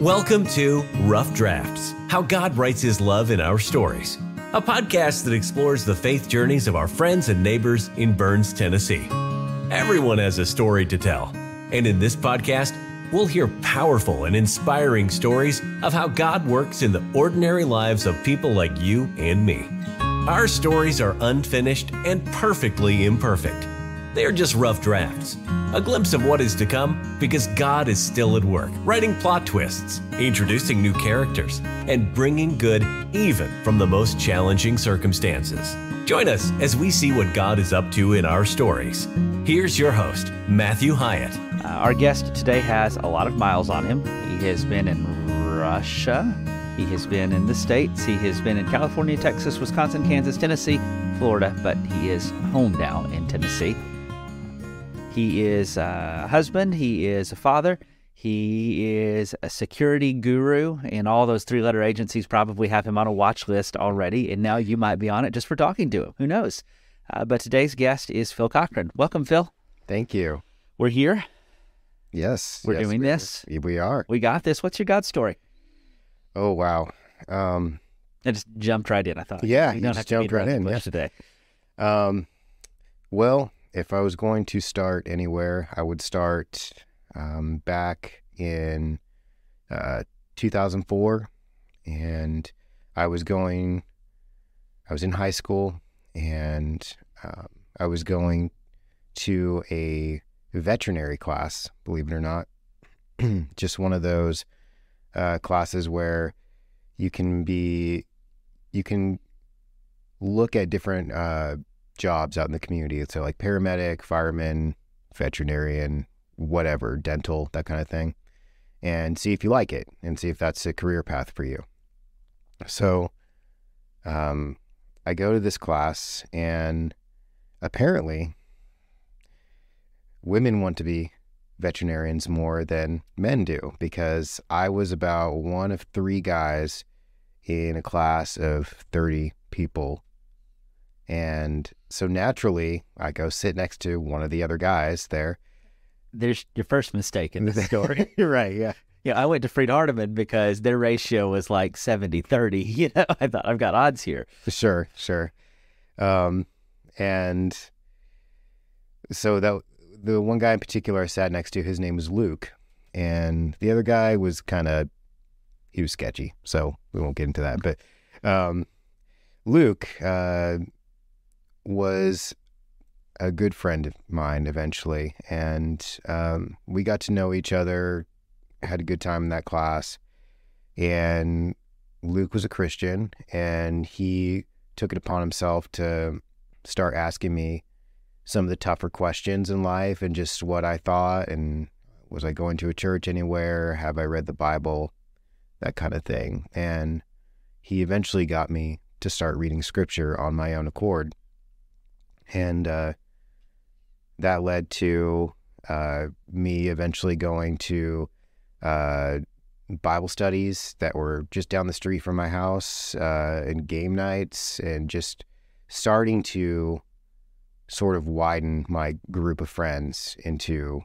Welcome to Rough Drafts, How God Writes His Love in Our Stories, a podcast that explores the faith journeys of our friends and neighbors in Burns, Tennessee. Everyone has a story to tell, and in this podcast, we'll hear powerful and inspiring stories of how God works in the ordinary lives of people like you and me. Our stories are unfinished and perfectly imperfect. They are just rough drafts, a glimpse of what is to come because God is still at work, writing plot twists, introducing new characters, and bringing good even from the most challenging circumstances. Join us as we see what God is up to in our stories. Here's your host, Matthew Hyatt. Our guest today has a lot of miles on him. He has been in Russia. He has been in the States. He has been in California, Texas, Wisconsin, Kansas, Tennessee, Florida, but he is home now in Tennessee. He is a husband. He is a father. He is a security guru, and all those three-letter agencies probably have him on a watch list already, and now you might be on it just for talking to him. Who knows? But today's guest is Phil Cochran. Welcome, Phil. Thank you. We're here. Yes. We're doing this. We are. We got this. What's your God story? Oh, wow. I just jumped right in, I thought. Yeah, you you don't just have to jumped right in. today. Well, if I was going to start anywhere, I would start back in 2004, and I was in high school, and I was going to a veterinary class, believe it or not. Just one of those classes where you can look at different jobs out in the community. So like paramedic, fireman, veterinarian, whatever, dental, that kind of thing, and see if you like it and see if that's a career path for you. So I go to this class, and apparently women want to be veterinarians more than men do, because I was about one of three guys in a class of 30 people. And so naturally, I go sit next to one of the other guys there. There's your first mistake in this story. You're right, yeah. Yeah, I went to Freed Hardeman because their ratio was like 70-30. You know, I thought I've got odds here. Sure. And so the one guy in particular I sat next to, his name was Luke. And the other guy was he was sketchy, so we won't get into that. But Luke was a good friend of mine eventually, and we got to know each other, had a good time in that class. And Luke was a Christian, and he took it upon himself to start asking me some of the tougher questions in life, and just what I thought, and was I going to a church anywhere, have I read the Bible, that kind of thing. And he eventually got me to start reading scripture on my own accord. And that led to me eventually going to Bible studies that were just down the street from my house, and game nights, and just starting to sort of widen my group of friends into,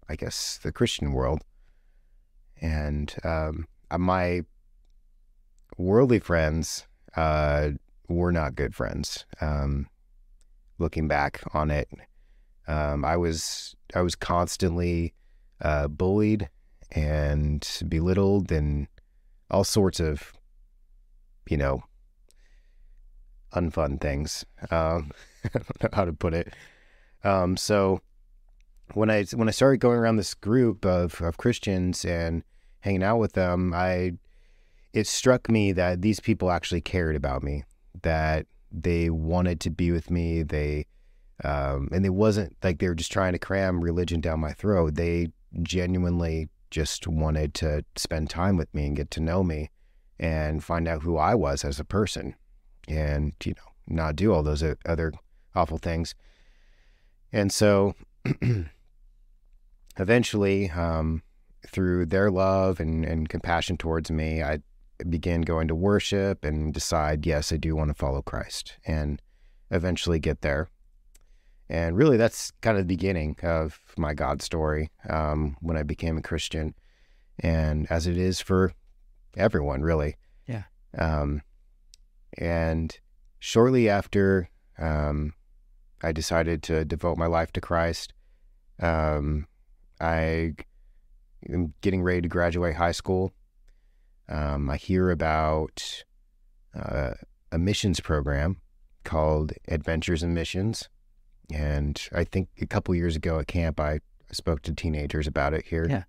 I guess, the Christian world. And my worldly friends were not good friends. Looking back on it, I was constantly bullied and belittled, and all sorts of, unfun things. I don't know how to put it. So when I started going around this group of Christians and hanging out with them, it struck me that these people actually cared about me, that they wanted to be with me. And it wasn't like they were just trying to cram religion down my throat. They genuinely just wanted to spend time with me and get to know me and find out who I was as a person, and, not do all those other awful things. And so eventually, through their love and compassion towards me, I began going to worship and decide, yes, I do want to follow Christ, and eventually get there. And really, that's kind of the beginning of my God story, when I became a Christian. and as it is for everyone, really. Yeah. And shortly after I decided to devote my life to Christ, I am getting ready to graduate high school. I hear about a missions program called Adventures in Missions. And I think a couple years ago at camp, I spoke to teenagers about it here. Yeah.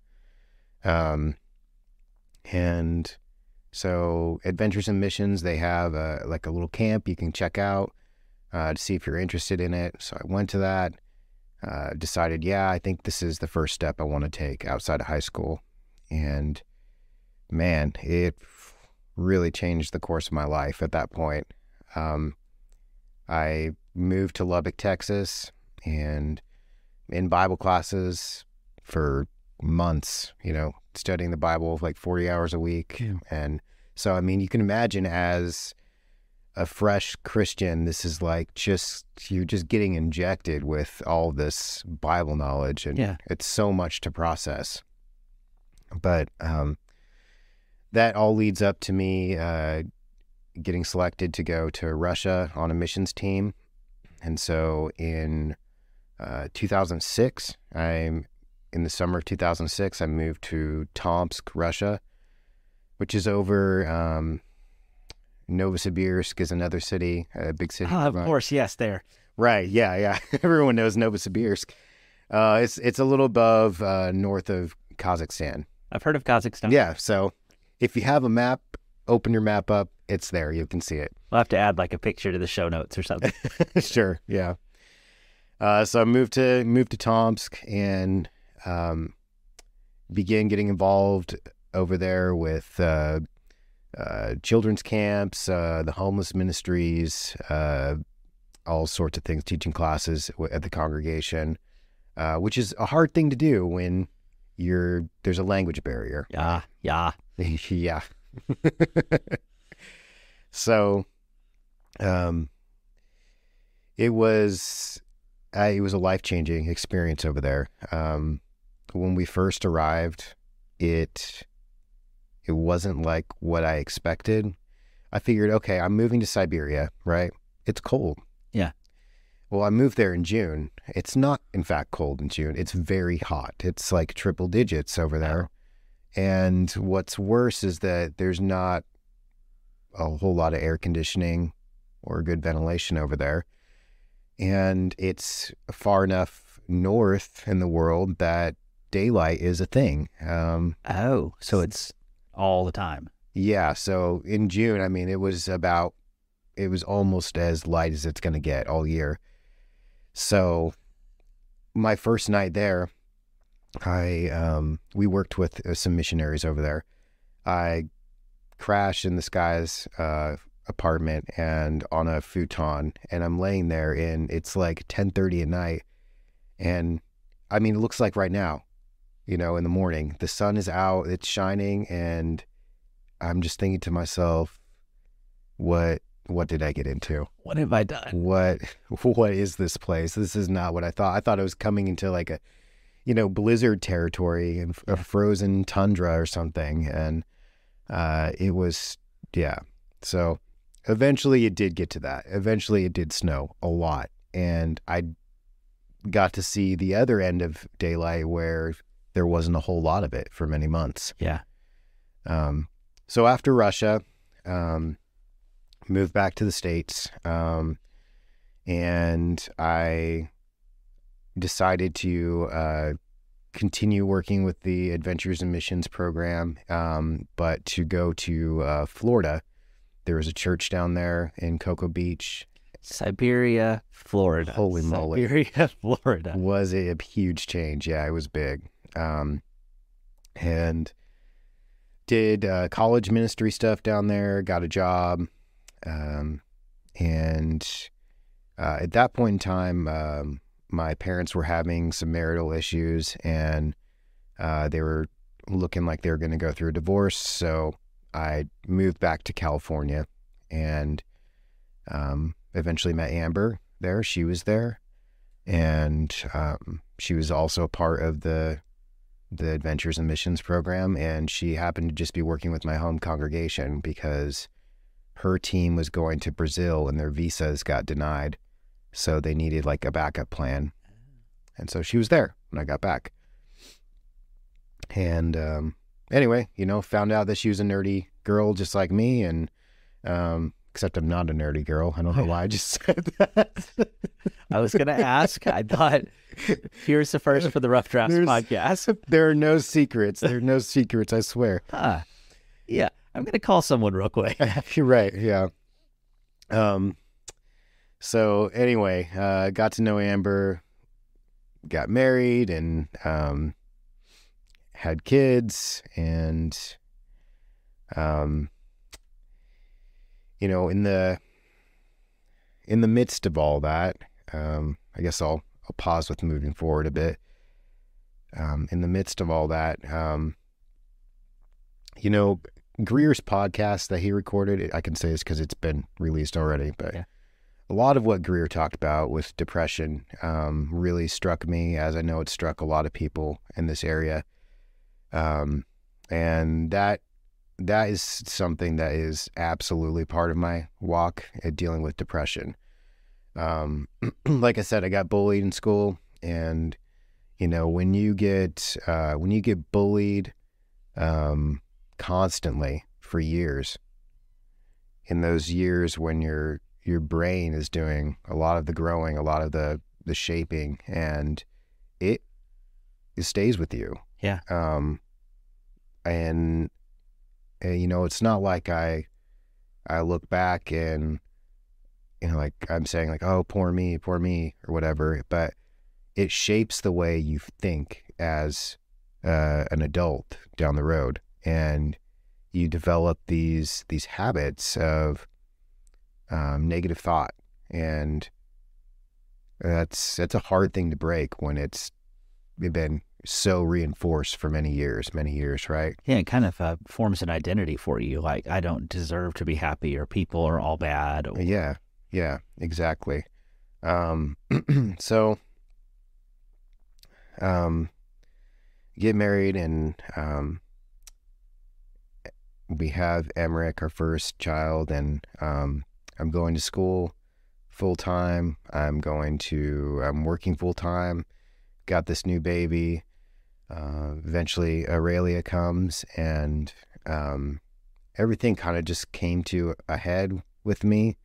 And so Adventures in Missions, they have a little camp you can check out to see if you're interested in it. So I went to that, decided, I think this is the first step I want to take outside of high school. And man, it really changed the course of my life at that point. I moved to Lubbock, Texas, and in Bible classes for months, studying the Bible like 40 hours a week. Yeah. And so, I mean, you can imagine as a fresh Christian, this is like you're just getting injected with all this Bible knowledge, and it's so much to process. But that all leads up to me getting selected to go to Russia on a missions team. And so in 2006, in the summer of 2006, I moved to Tomsk, Russia, which is over Novosibirsk is another city, a big city. Of course, yes, there. Right, yeah. Everyone knows Novosibirsk. It's a little above north of Kazakhstan. I've heard of Kazakhstan. Yeah, so if you have a map, open your map up. It's there. You can see it. We'll have to add like a picture to the show notes or something. Sure, yeah. So I moved to Tomsk and began getting involved over there with children's camps, the homeless ministries, all sorts of things, teaching classes at the congregation, which is a hard thing to do when there's a language barrier. Yeah. Yeah. So, it was a life-changing experience over there. When we first arrived, it wasn't like what I expected. I figured, okay, I'm moving to Siberia, right? It's cold. Yeah. Well, I moved there in June. It's not, in fact, cold in June. It's very hot. It's like triple digits over there. And what's worse is that there's not a whole lot of air conditioning or good ventilation over there. And it's far enough north in the world that daylight is a thing. So it's all the time. Yeah. So in June, I mean, it was almost as light as it's going to get all year. So my first night there, we worked with some missionaries over there. I crashed in this guy's apartment and on a futon, and I'm laying there, and it's like 10:30 at night, and I mean, it looks like right now, in the morning, the sun is out, it's shining, and I'm just thinking to myself, what did I get into? What have I done? What is this place? This is not what I thought. I thought I was coming into like a blizzard territory and a frozen tundra or something. And it was, So eventually it did get to that. Eventually it did snow a lot. And I got to see the other end of daylight where there wasn't a whole lot of it for many months. Yeah. So after Russia, moved back to the States, and I decided to continue working with the Adventures in Missions program, but to go to Florida. There was a church down there in Cocoa Beach. Siberia, Florida. Holy moly. Siberia, Florida. Was a huge change. Yeah, it was big. And did college ministry stuff down there, got a job. And at that point in time, my parents were having some marital issues, and they were looking like they were going to go through a divorce. So I moved back to California and eventually met Amber there. She was there, and she was also a part of the the Adventures and Missions program, and she happened to just be working with my home congregation because her team was going to Brazil and their visas got denied. So they needed like a backup plan. And so she was there when I got back. And anyway, found out that she was a nerdy girl just like me. And except I'm not a nerdy girl. I don't know why I just said that. I was going to ask. I thought, here's the first for the Rough Drafts podcast. There are no secrets. There are no secrets, I swear. Yeah, I'm going to call someone real quick. You're right, yeah. So anyway, got to know Amber, got married, and had kids, and in the midst of all that, I guess I'll pause with moving forward a bit. In the midst of all that, Greer's podcast that he recorded, I can say this because it's been released already, but yeah. A lot of what Greer talked about with depression really struck me, as I know it struck a lot of people in this area. And that is something that is absolutely part of my walk at dealing with depression. Like I said, I got bullied in school, and when you get bullied constantly for years, in those years when your brain is doing a lot of the growing, a lot of the shaping, and it stays with you. Yeah. And it's not like I look back and like I'm saying like, oh, poor me or whatever, but it shapes the way you think as an adult down the road, and you develop these habits of negative thought, and that's a hard thing to break when it's been so reinforced for many years, right? Yeah, it kind of forms an identity for you. Like, I don't deserve to be happy, or people are all bad. Or... Yeah, exactly. So, get married, and we have Emmerich, our first child, and I'm going to school full time. I'm working full time. Got this new baby. Eventually Aurelia comes, and everything kind of just came to a head with me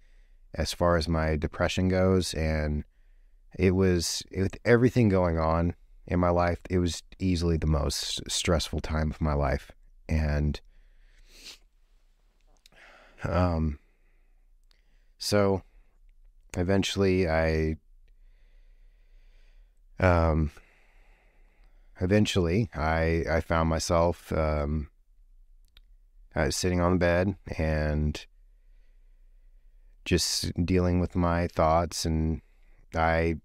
as far as my depression goes. And with everything going on in my life, it was easily the most stressful time of my life. And so eventually I found myself I was sitting on the bed and just dealing with my thoughts, and I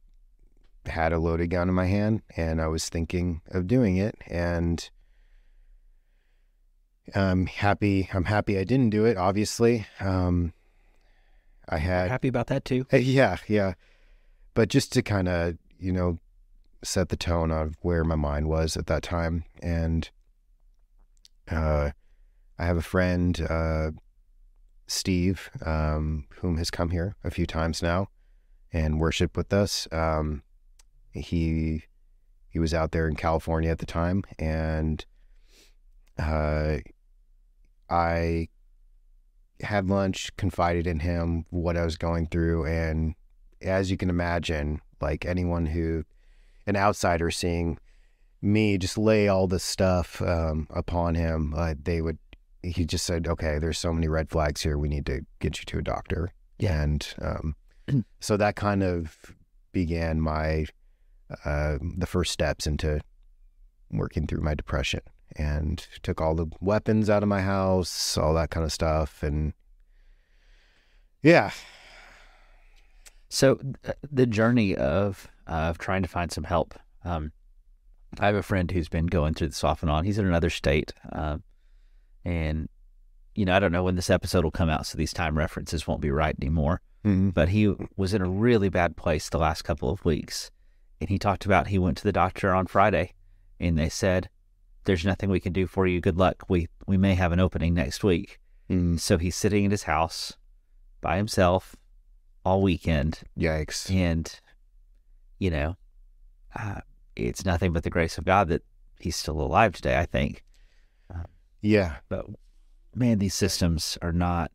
had a loaded gun in my hand, and I was thinking of doing it, and I'm happy I didn't do it, obviously. You're happy about that too? Yeah. But just to kind of, set the tone of where my mind was at that time. And I have a friend, Steve, whom has come here a few times now and worshiped with us. He was out there in California at the time, and I had lunch, confided in him what I was going through, and as you can imagine, like an outsider seeing me just lay all this stuff upon him, he just said, okay, there's so many red flags here, we need to get you to a doctor. Yeah. And so that kind of began my the first steps into working through my depression, and took all the weapons out of my house, all that kind of stuff. And yeah. So the journey of trying to find some help. I have a friend who's been going through this off and on. He's in another state. And, I don't know when this episode will come out, so these time references won't be right anymore. Mm-hmm. But he was in a really bad place the last couple of weeks. And he talked about he went to the doctor on Friday, and they said, there's nothing we can do for you. Good luck. We may have an opening next week. So he's sitting in his house by himself all weekend. Yikes. And, you know, it's nothing but the grace of God that he's still alive today, I think. Yeah. But, man, these systems are not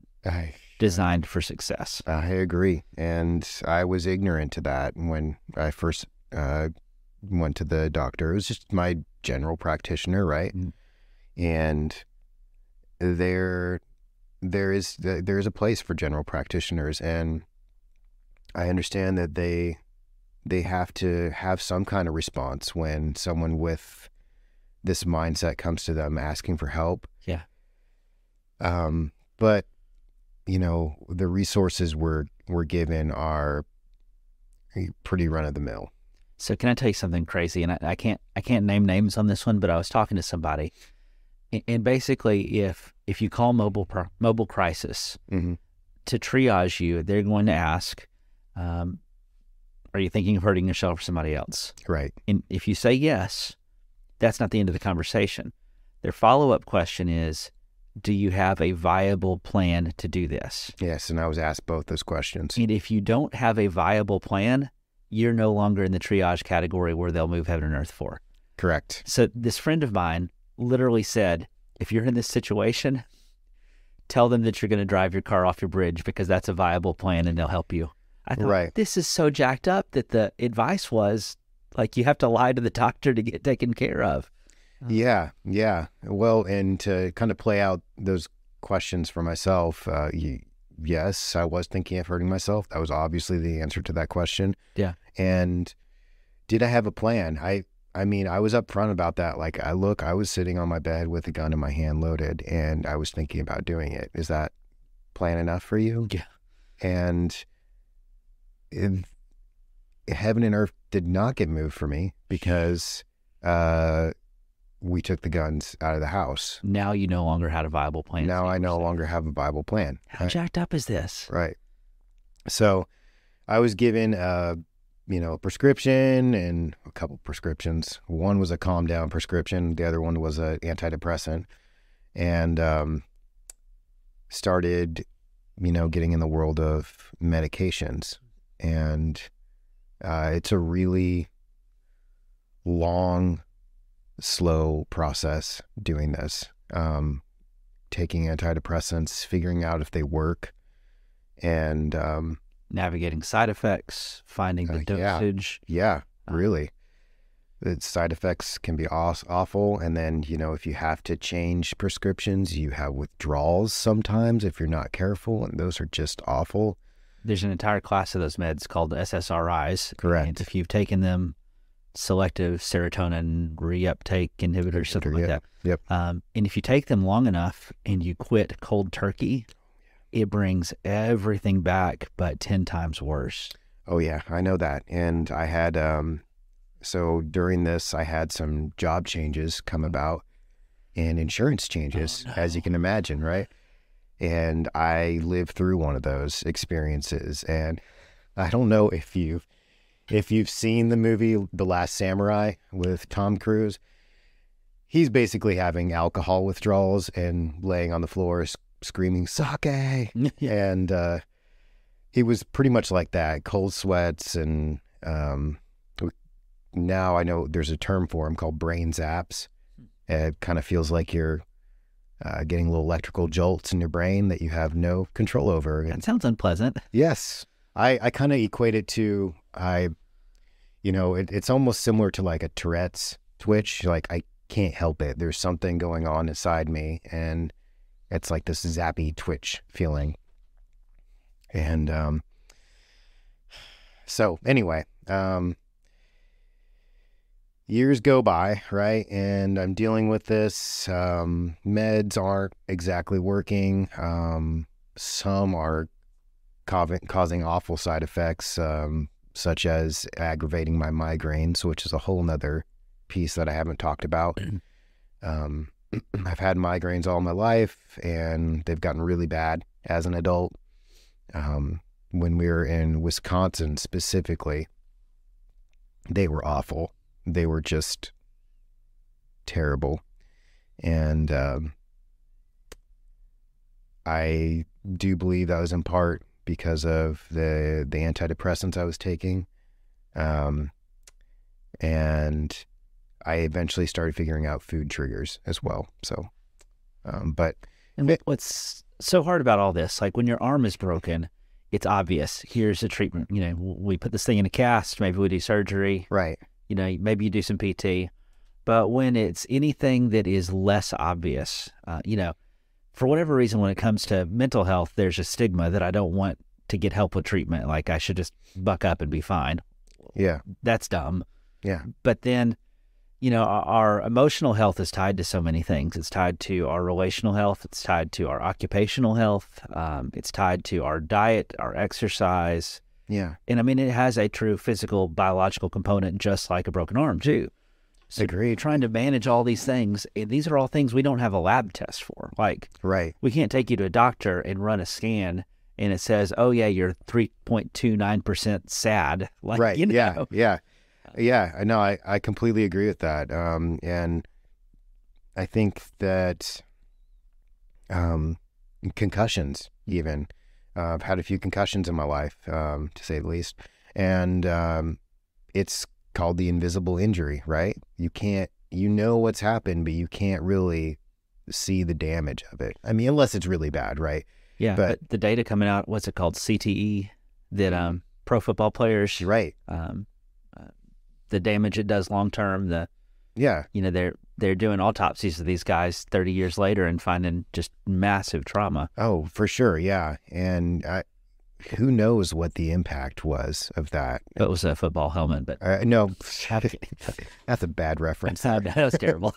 designed for success. I agree. And I was ignorant to that when I first went to the doctor. It was just my general practitioner, right? And there is a place for general practitioners, and I understand that they have to have some kind of response when someone with this mindset comes to them asking for help. Yeah. But you know, the resources we're given are pretty run of the mill. So can I tell you something crazy? And I can't name names on this one, but I was talking to somebody, and basically, if you call mobile crisis to triage you, they're going to ask, are you thinking of hurting yourself or somebody else? Right. And if you say yes, that's not the end of the conversation. Their follow-up question is, do you have a viable plan to do this? Yes, and I was asked both those questions. And if you don't have a viable plan, you're no longer in the triage category where they'll move heaven and earth for. Correct. So this friend of mine literally said, if you're in this situation, tell them that you're going to drive your car off your bridge because that's a viable plan and they'll help you. I thought, This is so jacked up that the advice was, like, you have to lie to the doctor to get taken care of. Yeah. Well, and to kind of play out those questions for myself, yes, I was thinking of hurting myself. That was obviously the answer to that question. Yeah. And did I have a plan? I mean, I was upfront about that. Like, I was sitting on my bed with a gun in my hand loaded, and I was thinking about doing it. Is that plan enough for you? Yeah. And heaven and earth did not get moved for me because we took the guns out of the house. Now you no longer had a viable plan. Now I no longer have a viable plan. How jacked up is this? Right. So I was given a prescription and a couple prescriptions. One was a calm down prescription. The other one was an antidepressant, and started, getting in the world of medications. And it's a really long, slow process doing this, taking antidepressants, figuring out if they work, and navigating side effects, finding the dosage. Yeah, really. The side effects can be awful. And then, if you have to change prescriptions, you have withdrawals sometimes if you're not careful, and those are just awful. There's an entire class of those meds called SSRIs. Correct. And if you've taken them, selective serotonin reuptake inhibitors, something like that. Yep. And if you take them long enough and you quit cold turkey, it brings everything back, but 10 times worse. Oh, yeah, I know that. And I had, so during this, I had some job changes come about and insurance changes, as you can imagine, right? And I lived through one of those experiences. And I don't know if you've seen the movie The Last Samurai with Tom Cruise. He's basically having alcohol withdrawals and laying on the floor screaming sake. And he was pretty much like that, cold sweats. And now I know there's a term for him called brain zaps. It kind of feels like you're getting little electrical jolts in your brain that you have no control over. That sounds unpleasant. Yes. I kind of equate it to, it's almost similar to like a Tourette's twitch. Like, I can't help it. There's something going on inside me, and it's like this zappy twitch feeling. And so anyway, years go by, right? And I'm dealing with this. Meds aren't exactly working. Some are causing awful side effects, such as aggravating my migraines, which is a whole nother piece that I haven't talked about. I've had migraines all my life, and they've gotten really bad as an adult. When we were in Wisconsin specifically, they were awful. They were just terrible. And I do believe that was in part because of the antidepressants I was taking. And I eventually started figuring out food triggers as well. So, but And what's so hard about all this, like when your arm is broken, it's obvious. Here's a treatment. You know, we put this thing in a cast. Maybe we do surgery. right, You know, maybe you do some PT. But when it's anything that is less obvious, you know, for whatever reason, when it comes to mental health, there's a stigma that I don't want to get help with treatment. Like I should just buck up and be fine. yeah, That's dumb. yeah, But then, you know, our emotional health is tied to so many things. It's tied to our relational health. It's tied to our occupational health. It's tied to our diet, our exercise. yeah. And I mean, it has a true physical, biological component, just like a broken arm, too. So Agreed. trying to manage all these things, these are all things we don't have a lab test for. Like, Right, we can't take you to a doctor and run a scan and it says, oh, yeah, you're 3.29% sad. Like, right, you know? yeah. I know. I completely agree with that. And I think that concussions, even I've had a few concussions in my life, to say the least, and it's called the invisible injury, right? You can't, you know what's happened, but you can't really see the damage of it. I mean, unless it's really bad, right? Yeah, but the data coming out, what's it called, CTE, that pro football players, Right. The damage it does long term. Yeah. You know, they're doing autopsies of these guys 30 years later and finding just massive trauma. Oh, for sure. Yeah. And who knows what the impact was of that? It was a football helmet, but No, that's a bad reference. that was terrible.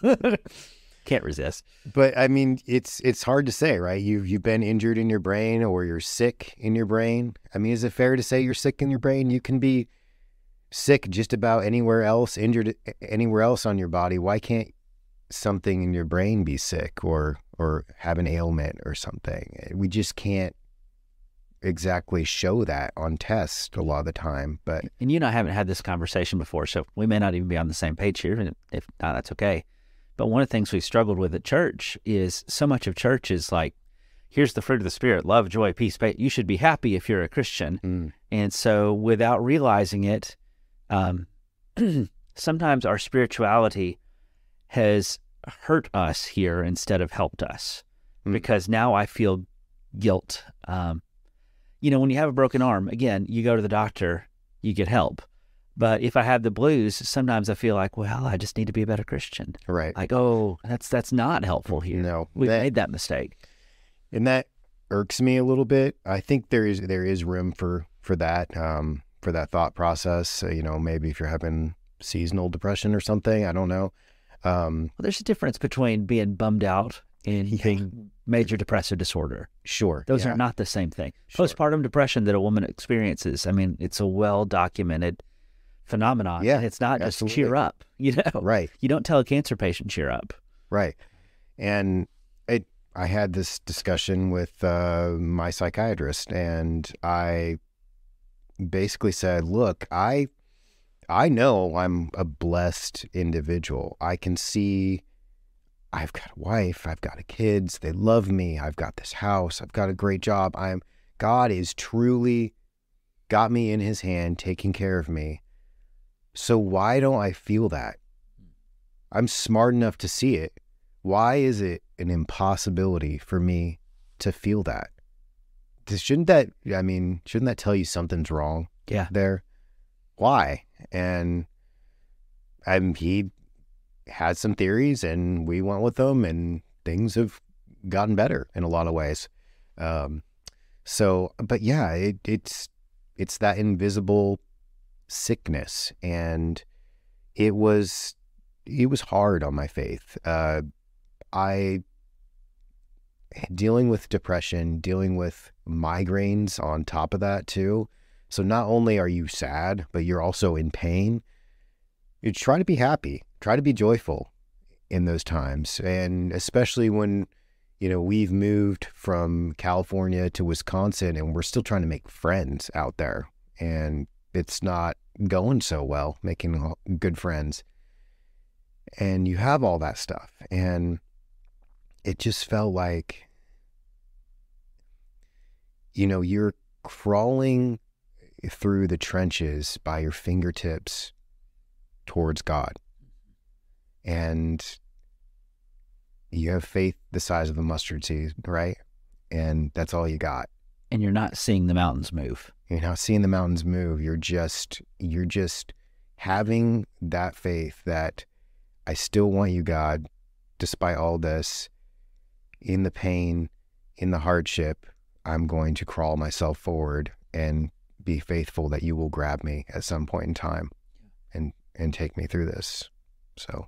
Can't resist. But I mean, it's hard to say, right? You've been injured in your brain, or you're sick in your brain. I mean, is it fair to say you're sick in your brain? You can be sick just about anywhere else, injured anywhere else on your body. Why can't something in your brain be sick or have an ailment or something? We just can't exactly show that on tests a lot of the time. But And you and I haven't had this conversation before, so we may not even be on the same page here. And if not, that's okay. But one of the things we've struggled with at church is so much of church is like, here's the fruit of the Spirit, love, joy, peace, faith. You should be happy if you're a Christian. And so without realizing it, sometimes our spirituality has hurt us here instead of helped us, because now I feel guilt. You know, when you have a broken arm, again, you go to the doctor, you get help. But if I have the blues, sometimes I feel like, well, I just need to be a better Christian. right. Like, oh, that's not helpful here. No, We made that mistake. And that irks me a little bit. I think there is room for that thought process. You know, maybe if you're having seasonal depression or something, I don't know. Well, there's a difference between being bummed out and being major depressive disorder. Sure. Those yeah. are not the same thing. Sure. Postpartum depression that a woman experiences, I mean, it's a well-documented phenomenon. Yeah, And it's not absolutely. just cheer up, you know? Right. You don't tell a cancer patient cheer up. Right. And I had this discussion with my psychiatrist, and I basically said, look, I know I'm a blessed individual. I can see I've got a wife, I've got kids, they love me, I've got this house, I've got a great job. God is truly got me in his hand, taking care of me. So why don't I feel that? I'm smart enough to see it. Why is it an impossibility for me to feel that? Shouldn't that tell you something's wrong? Yeah. There. Why? And he had some theories, and we went with them, and things have gotten better in a lot of ways. But yeah, it's that invisible sickness, and it was hard on my faith. I dealing with depression, dealing with migraines on top of that too. So not only are you sad, but you're also in pain. You try to be happy, try to be joyful in those times. And especially when, you know, we've moved from California to Wisconsin, and we're still trying to make friends out there. And it's not going so well, making good friends. And you have all that stuff. And it just felt like, you're crawling through the trenches by your fingertips towards God. And you have faith the size of a mustard seed, right? And that's all you got. And you're not seeing the mountains move. You're not seeing the mountains move. You're just having that faith that I still want you, God, despite all this, in the pain, in the hardship, I'm going to crawl myself forward and be faithful that you will grab me at some point in time and take me through this. So,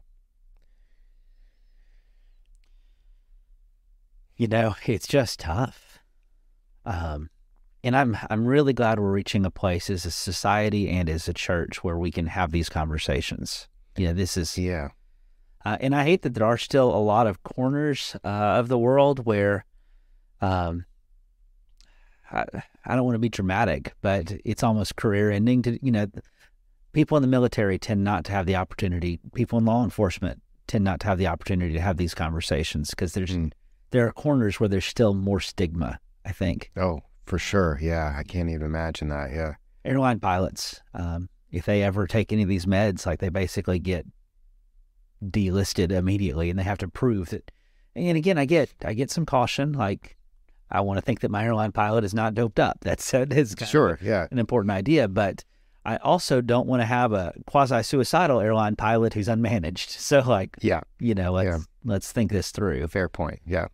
it's just tough. And I'm really glad we're reaching a place as a society and as a church where we can have these conversations. This is, and I hate that there are still a lot of corners of the world where, I don't want to be dramatic, but it's almost career ending to, people in the military tend not to have the opportunity. People in law enforcement tend not to have the opportunity to have these conversations because there are corners where there's still more stigma, I think. Oh, for sure. Yeah. I can't even imagine that. Yeah. Airline pilots, if they ever take any of these meds, like they basically get delisted immediately and they have to prove that. And again, I get some caution. Like, I want to think that my airline pilot is not doped up. That's an important idea. But I also don't want to have a quasi-suicidal airline pilot who's unmanaged. So let's think this through. Fair point. Yeah.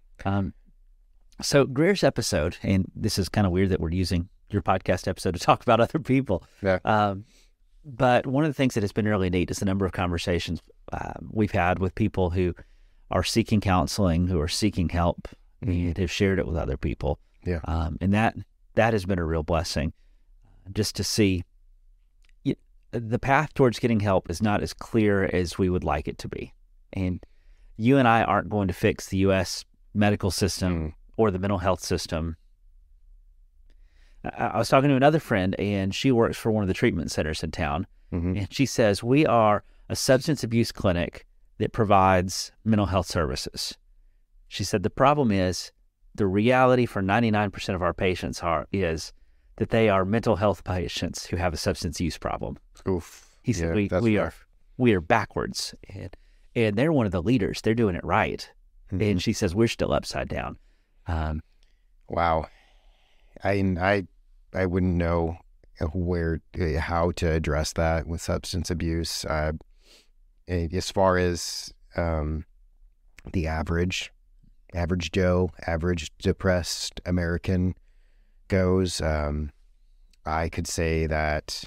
So Greer's episode, and this is kind of weird that we're using your podcast episode to talk about other people. Yeah. But one of the things that has been really neat is the number of conversations we've had with people who are seeking counseling, who are seeking help, and have shared it with other people. Yeah. And that has been a real blessing, just to see the path towards getting help is not as clear as we would like it to be. And you and I aren't going to fix the U.S. medical system or the mental health system. I was talking to another friend, and she works for one of the treatment centers in town. And she says, we are a substance abuse clinic that provides mental health services. She said, the problem is the reality for 99% of our patients is that they are mental health patients who have a substance use problem. Oof. He said, we are backwards. And they're one of the leaders. They're doing it right. And she says, we're still upside down. Wow. I wouldn't know how to address that with substance abuse. As far as the average Joe, average depressed American goes, I could say that,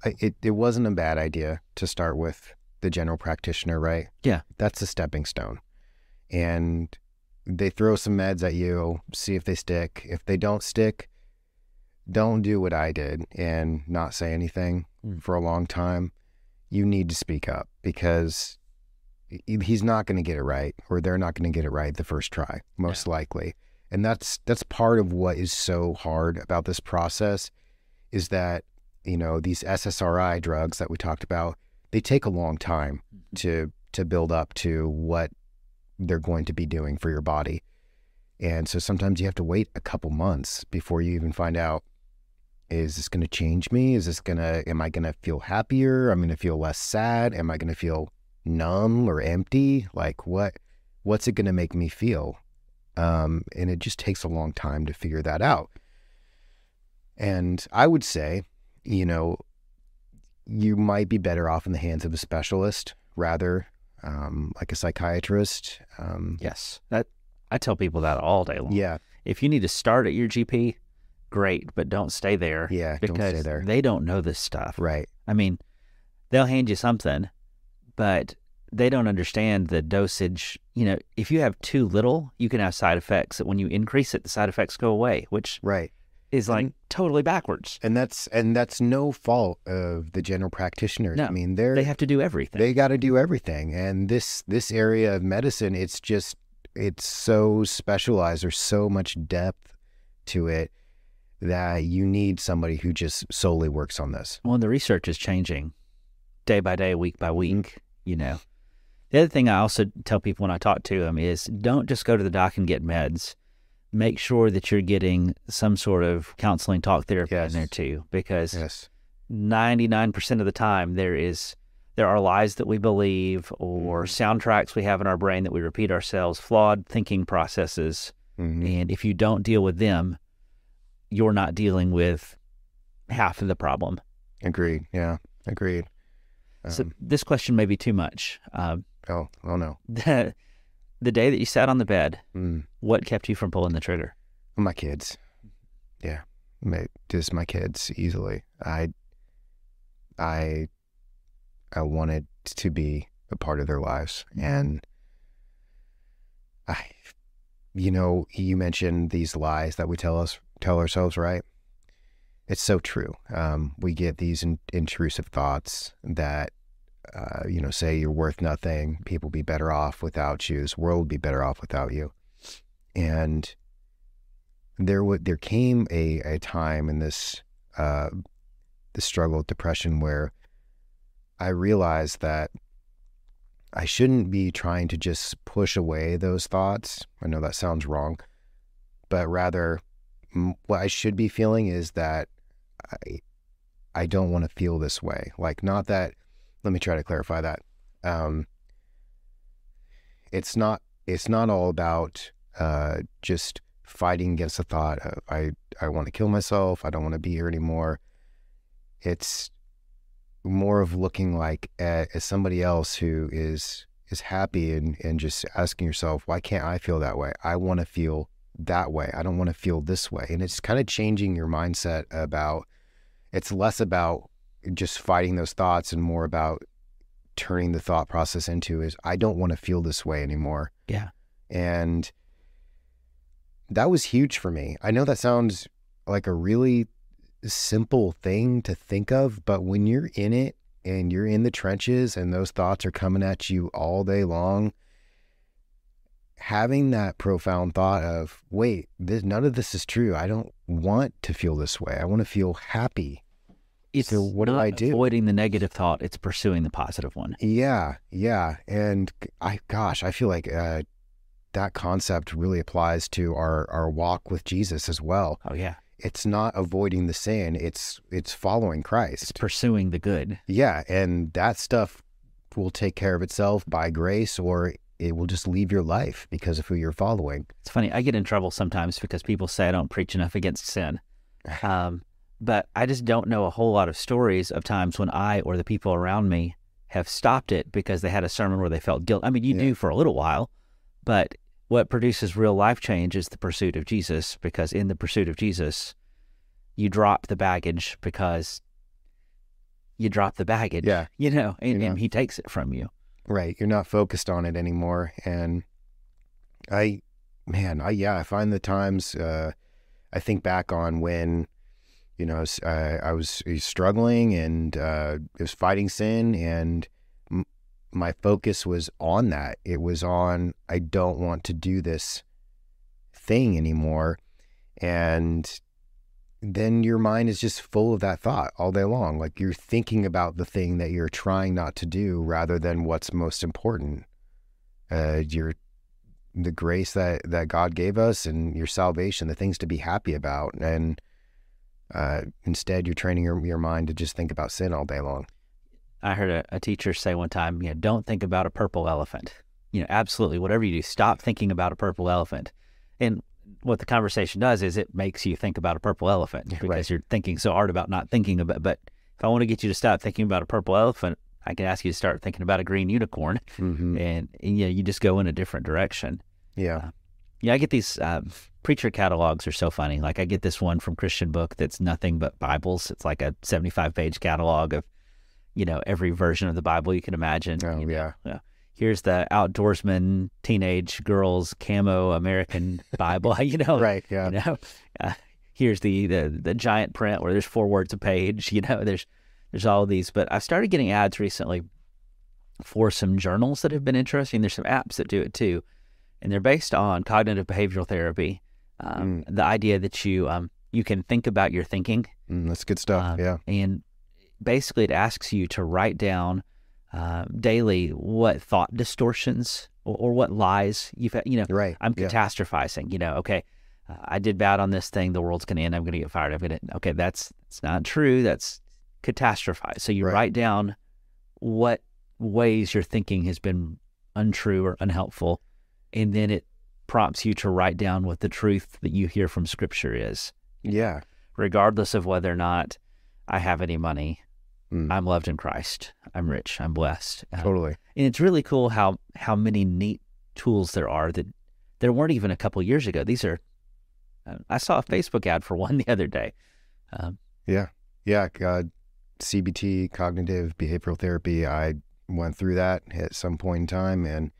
it wasn't a bad idea to start with the general practitioner, right? Yeah. That's a stepping stone. And they throw some meds at you, see if they stick. If they don't stick, don't do what I did and not say anything for a long time. You need to speak up, because he's not going to get it right, or they're not going to get it right the first try, most likely. And that's part of what is so hard about this process, is that, these SSRI drugs that we talked about, they take a long time to build up to what they're going to be doing for your body. And so sometimes you have to wait a couple months before you even find out, is this going to change me? Am I going to feel happier? I'm going to feel less sad? Am I going to feel numb or empty? Like, what's it going to make me feel? And it just takes a long time to figure that out. And I would say, you might be better off in the hands of a specialist rather, like a psychiatrist. Yes. I tell people that all day long. Yeah. If you need to start at your GP, great, but don't stay there. Yeah, don't stay there. They don't know this stuff. Right. I mean, they'll hand you something, but they don't understand the dosage. If you have too little, you can have side effects that when you increase it, the side effects go away, which is like totally backwards. And that's no fault of the general practitioners. No, I mean, they have to do everything. They got to do everything. And this area of medicine, it's so specialized. There's so much depth to it that you need somebody who just solely works on this. Well, and the research is changing day by day, week by week. you know. The other thing I also tell people when I talk to them is don't just go to the doc and get meds. Make sure that you're getting some sort of counseling, talk therapy in there too, because 99% of the time there are lies that we believe or soundtracks we have in our brain that we repeat ourselves, flawed thinking processes. And if you don't deal with them, you're not dealing with half of the problem. Agreed. Yeah, agreed. So this question may be too much. Oh no. The day that you sat on the bed, what kept you from pulling the trigger? My kids. Yeah, just my kids easily. I wanted to be a part of their lives, and you mentioned these lies that we tell ourselves, right? It's so true. We get these intrusive thoughts that, say you're worth nothing. People be better off without you. This world would be better off without you. And there came a time in this struggle with depression where I realized that I shouldn't be trying to just push away those thoughts. I know that sounds wrong, but rather what I should be feeling is that I don't want to feel this way. Like, not that, let me try to clarify that. It's not all about just fighting against the thought of, I want to kill myself. I don't want to be here anymore. It's more of looking like as somebody else who is happy and just asking yourself, why can't I feel that way? I want to feel that way. I don't want to feel this way. And it's kind of changing your mindset about, it's less about just fighting those thoughts and more about turning the thought process into is, I don't want to feel this way anymore. Yeah. And that was huge for me. I know that sounds like a really simple thing to think of, but when you're in it and you're in the trenches and those thoughts are coming at you all day long, having that profound thought of, wait, none of this is true. I don't want to feel this way. I want to feel happy. So what do I do? Avoiding the negative thought, it's pursuing the positive one. Yeah. And I feel like that concept really applies to our walk with Jesus as well. Oh yeah. It's not avoiding the sin, it's following Christ. It's pursuing the good. Yeah, and that stuff will take care of itself by grace, or it will just leave your life because of who you're following. It's funny, I get in trouble sometimes because people say I don't preach enough against sin. But I just don't know a whole lot of stories of times when I or the people around me have stopped it because they had a sermon where they felt guilt. I mean, you do for a little while, but what produces real life change is the pursuit of Jesus, because in the pursuit of Jesus, you drop the baggage because you drop the baggage, and he takes it from you. Right. You're not focused on it anymore. And I find the times, I think back on when, I was struggling and I was fighting sin, and my focus was on that. It was on, I don't want to do this thing anymore. And then your mind is just full of that thought all day long. Like, you're thinking about the thing that you're trying not to do rather than what's most important. The grace that God gave us and your salvation, the things to be happy about. And instead you're training your mind to just think about sin all day long. I heard a teacher say one time, don't think about a purple elephant. Absolutely, whatever you do, stop thinking about a purple elephant. And what the conversation does is it makes you think about a purple elephant because you're thinking so hard about not thinking about. But if I want to get you to stop thinking about a purple elephant, I can ask you to start thinking about a green unicorn, and you just go in a different direction. Yeah. I get these preacher catalogs are so funny. Like, I get this one from Christian Book that's nothing but Bibles. It's like a 75-page catalog of every version of the Bible you can imagine. Oh, yeah. Here's the outdoorsman, teenage girls, camo American Bible, Right, yeah. Here's the giant print where there's 4 words a page, there's all of these. But I've started getting ads recently for some journals that have been interesting. There's some apps that do it too. And they're based on cognitive behavioral therapy. The idea that you can think about your thinking. That's good stuff, yeah. And basically it asks you to write down daily what thought distortions or what lies you've had. Right. I'm Yeah. catastrophizing. Okay, I did bad on this thing. The world's going to end. I'm going to get fired. Okay, that's not true. That's catastrophize. So you Right. write down what ways your thinking has been untrue or unhelpful, and then it prompts you to write down what the truth that you hear from Scripture is. Yeah. Regardless of whether or not I have any money, Mm. I'm loved in Christ. I'm rich. I'm blessed. Totally. And it's really cool how many neat tools there are that there weren't even a couple years ago. These are, I saw a Facebook ad for one the other day. Yeah. CBT, cognitive behavioral therapy. I went through that at some point in time, and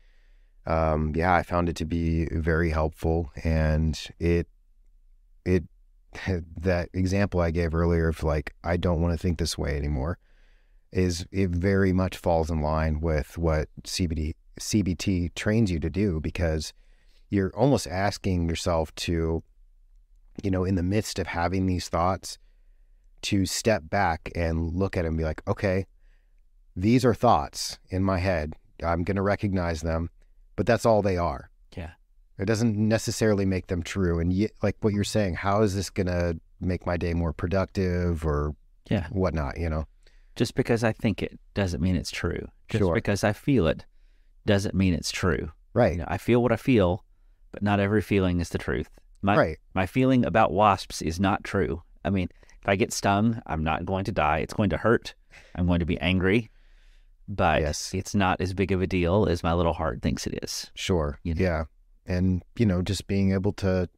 I found it to be very helpful. And it that example I gave earlier of like, I don't want to think this way anymore, it very much falls in line with what CBT trains you to do, because you're almost asking yourself to, in the midst of having these thoughts, to step back and look at them and be like, okay, these are thoughts in my head. I'm going to recognize them, but that's all they are. Yeah. It doesn't necessarily make them true. And like what you're saying, how is this going to make my day more productive or whatnot, Just because I think it doesn't mean it's true. Just because I feel it doesn't mean it's true. Right. I feel what I feel, but not every feeling is the truth. Right. My feeling about wasps is not true. I mean, if I get stung, I'm not going to die. It's going to hurt. I'm going to be angry, but it's not as big of a deal as my little heart thinks it is. Sure. Yeah. And, just being able to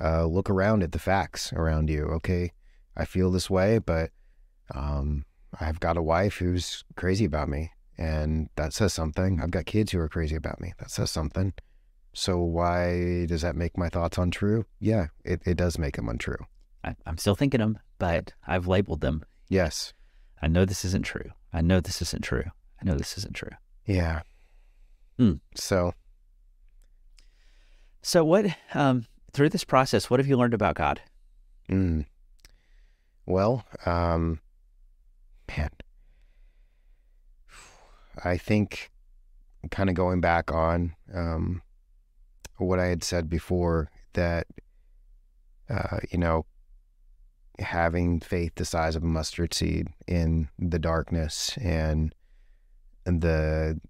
look around at the facts around you. Okay, I feel this way, but I've got a wife who's crazy about me, and that says something. I've got kids who are crazy about me. That says something. So why does that make my thoughts untrue? Yeah, it does make them untrue. I'm still thinking them, but I've labeled them. Yes. I know this isn't true. I know this isn't true. I know this isn't true. Yeah. So what, through this process, what have you learned about God? Well, man, I think kind of going back on what I had said before, that, having faith the size of a mustard seed in the darkness and the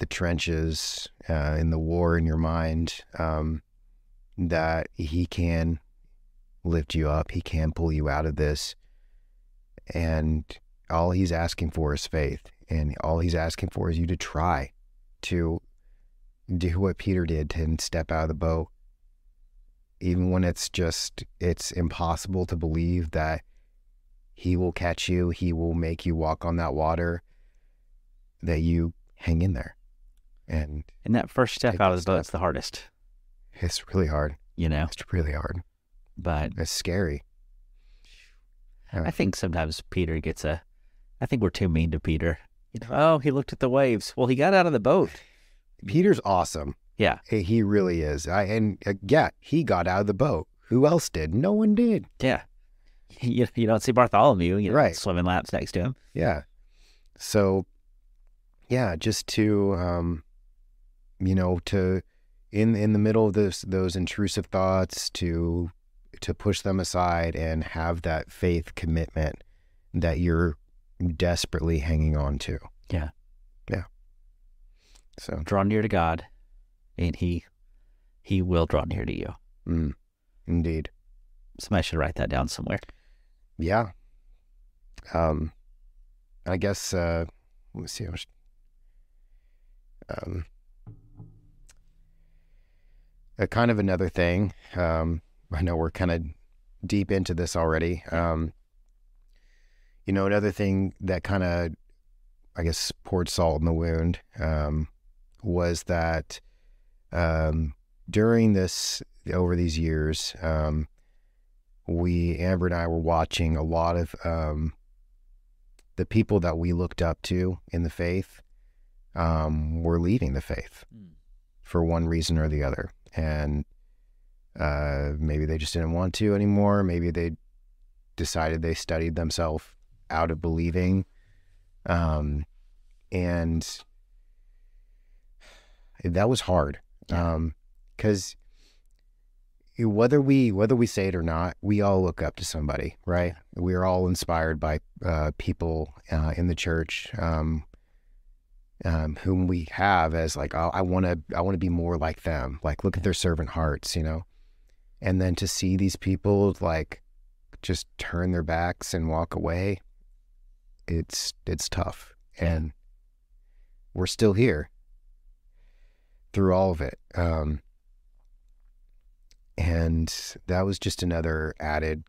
trenches, in the war in your mind, that he can lift you up. He can pull you out of this. And all he's asking for is faith. And all he's asking for is you to try to do what Peter did and step out of the boat. Even when it's impossible to believe that he will catch you, he will make you walk on that water, that you hang in there. And that first step out of the boat's the hardest. It's really hard. It's really hard. But it's scary. I think sometimes Peter I think we're too mean to Peter. Oh, he looked at the waves. Well, he got out of the boat. Peter's awesome. Yeah. He really is. He got out of the boat. Who else did? No one did. Yeah. You don't see Bartholomew, right, swimming laps next to him. Yeah. So, just to, to in the middle of those intrusive thoughts, to push them aside and have that faith commitment that you're desperately hanging on to. Yeah. Yeah. So draw near to God, and he will draw near to you. Indeed. Somebody should write that down somewhere. Yeah. I guess, let me see. Kind of another thing, I know we're kind of deep into this already. Another thing that kind of, I guess, poured salt in the wound, was that over these years, Amber and I were watching a lot of the people that we looked up to in the faith were leaving the faith for one reason or the other. And maybe they just didn't want to anymore. Maybe they decided they studied themselves out of believing. And that was hard. Yeah. 'Cause whether we say it or not, we all look up to somebody, right? We're all inspired by people in the church whom we have as like, oh, I want to be more like them. Like, look at their servant hearts, you know. And then to see these people like just turn their backs and walk away, it's tough. And we're still here through all of it. And that was just another added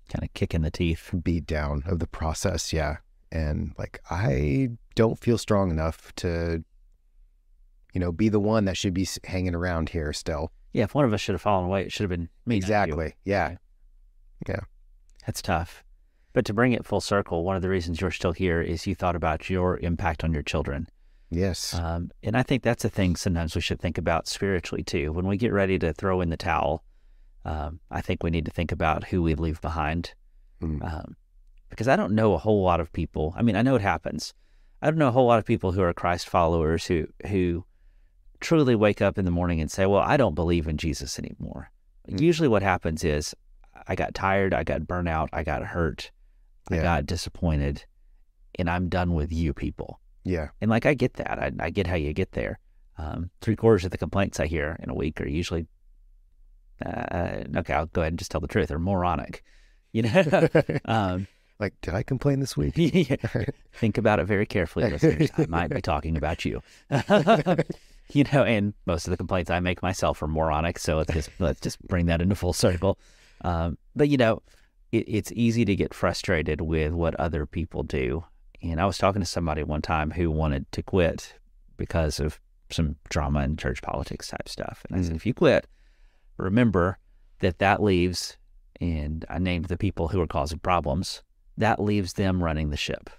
kind of kick in the teeth, beat down of the process. Yeah. And like, I don't feel strong enough to, you know, be the one that should be hanging around here still. Yeah. If one of us should have fallen away, it should have been me. Exactly. Yeah. Yeah. That's tough. But to bring it full circle, one of the reasons you're still here is you thought about your impact on your children. Yes. And I think that's a thing sometimes we should think about spiritually too. When we get ready to throw in the towel, I think we need to think about who we leave behind. Because I don't know a whole lot of people. I mean, I know it happens. I don't know a whole lot of people who are Christ followers who truly wake up in the morning and say, well, I don't believe in Jesus anymore. Usually what happens is I got tired, I got burnt out, I got hurt, I got disappointed, and I'm done with you people. Yeah. And like, I get that. I get how you get there. 3/4 of the complaints I hear in a week are usually, okay, I'll go ahead and just tell the truth. They're moronic, you know? Like, did I complain this week? Think about it very carefully, listeners. I might be talking about you. You know, and most of the complaints I make myself are moronic. So let's just bring that into full circle. But you know, it's easy to get frustrated with what other people do. And I was talking to somebody one time who wanted to quit because of some drama and church politics type stuff. And I said, if you quit, remember that leaves, and I named the people who are causing problems, that leaves them running the ship.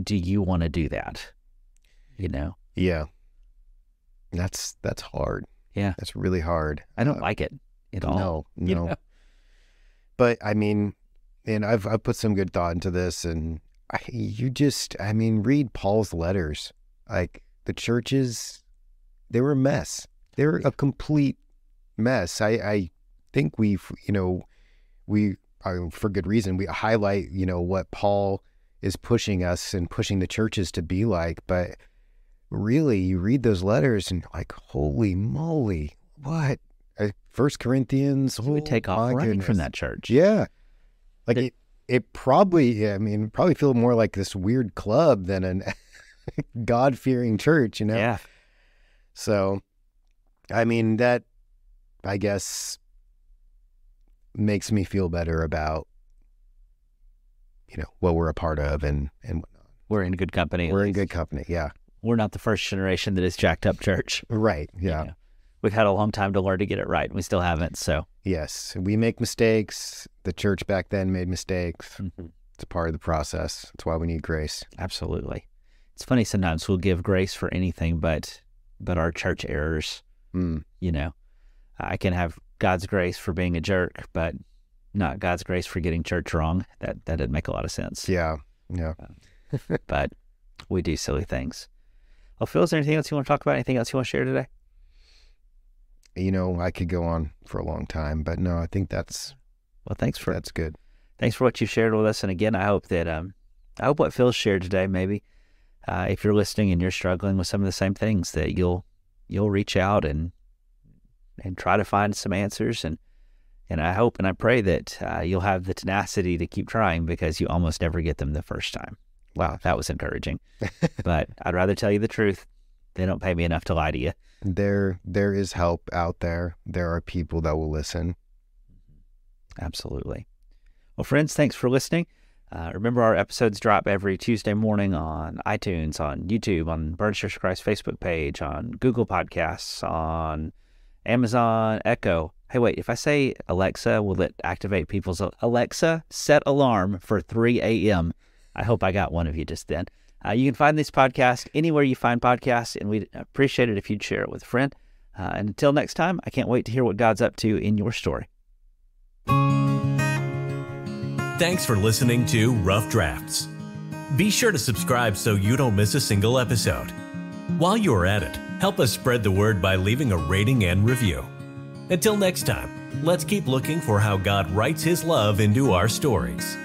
Do you want to do that? You know? Yeah. That's hard. Yeah. That's really hard. I don't like it at all. No. You know? But I mean, and I've put some good thought into this, and read Paul's letters. Like, the churches, they were a mess. They were a complete mess. I think we, for good reason, we highlight, what Paul is pushing us and pushing the churches to be like. But really, you read those letters and you're like, holy moly, what? 1 Corinthians, you would take off running from that church. Yeah. Like, it probably, probably feel more like this weird club than an God-fearing church, you know? Yeah. So, that, I guess, makes me feel better about, what we're a part of and whatnot. We're in good company. We're in good company, yeah. We're not the first generation that is jacked up church. Right, yeah. We've had a long time to learn to get it right, and we still haven't, so. Yes, we make mistakes. The church back then made mistakes. Mm-hmm. It's a part of the process. That's why we need grace. Absolutely. It's funny, sometimes we'll give grace for anything but our church errors. I can have God's grace for being a jerk, but not God's grace for getting church wrong. That didn't make a lot of sense. Yeah. But we do silly things. Well, Phil, is there anything else you want to talk about? Anything else you want to share today? I could go on for a long time, but no, I think that's good. Thanks for what you've shared with us. And again, I hope what Phil shared today, maybe, if you're listening and you're struggling with some of the same things, that you'll reach out and try to find some answers. And I hope and I pray that you'll have the tenacity to keep trying, because you almost never get them the first time. Wow, that was encouraging. But I'd rather tell you the truth. They don't pay me enough to lie to you. There is help out there. There are people that will listen. Absolutely. Well, friends, thanks for listening. Remember, our episodes drop every Tuesday morning on iTunes, on YouTube, on Burns Church of Christ Facebook page, on Google Podcasts, on Amazon Echo. Hey, wait, if I say Alexa, will it activate people's... Alexa, set alarm for 3 a.m. I hope I got one of you just then. You can find this podcast anywhere you find podcasts, and we'd appreciate it if you'd share it with a friend. And until next time, I can't wait to hear what God's up to in your story. Thanks for listening to Rough Drafts. Be sure to subscribe so you don't miss a single episode. While you are at it, help us spread the word by leaving a rating and review. Until next time, let's keep looking for how God writes His love into our stories.